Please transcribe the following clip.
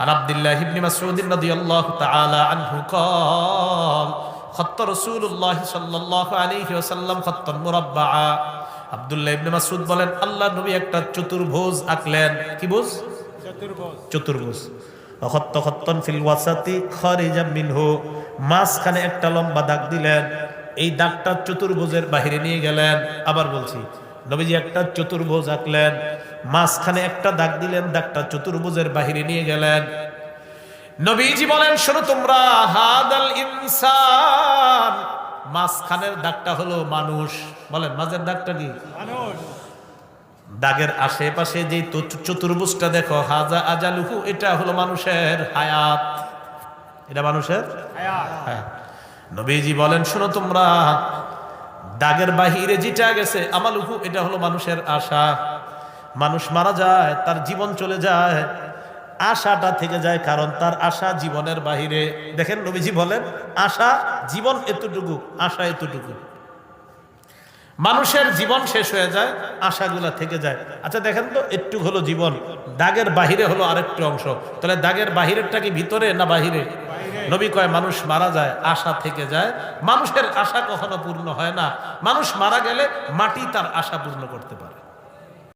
عن عبد الله بن مسعود رضي الله تعالى عنه قال خط رسول الله صلى الله عليه وسلم خطا مربعا আব্দুল্লাহ ইবনে মাসউদ বলেন আল্লাহ নবী একটা চতুর্ভুজ আঁকলেন। কি ভুজ? চতুর্ভুজ। খত্ত খত্তন ফিল ওয়াসাতি খারিজাম মিনহু, মাঝখানে একটা লম্বা দাগ দিলেন, এই দাগটা চতুর্ভুজের বাহিরে নিয়ে গেলেন। আবার বলছি, নবীজি একটা চতুর্ভুজ আঁকলেন, মাঝখানে একটা দাগ দিলেন, দাগটা চতুর্ভুজের বাহিরে নিয়ে গেলেন। নবীজি বলেন শোনো তোমরা, হাদাল ইনসান, মাঝখানের দাগটা হলো মানুষ। বলেন মাঝের দাগটা কি? মানুষ। দাগের আশেপাশে যে চতুর্ভুজটা দেখো, হাজা আজালুহু, এটা হলো মানুষের হায়াত। এটা মানুষের হায়াত। নবীজি বলেন শোনো তোমরা, দাগের বাহিরে যেটা গেছে আমালুহু, এটা হলো মানুষের আশা। মানুষ মারা যায়, তার জীবন চলে যায়, আশাটা থেকে যায়, কারণ তার আশা জীবনের বাহিরে। দেখেন নবীজি বলেন আশা, জীবন এতটুকু, আশা এতটুকু। মানুষের জীবন শেষ হয়ে যায়, আশাগুলা থেকে যায়। আচ্ছা দেখেন তো, একটু হলো জীবন, দাগের বাহিরে হলো আরেকটু অংশ, তাহলে দাগের বাহিরেরটা কি ভিতরে না বাহিরে? নবী কয় মানুষ মারা যায়, আশা থেকে যায়। মানুষের আশা কখনো পূর্ণ হয় না, মানুষ মারা গেলে মাটি তার আশা পূর্ণ করতে পারে।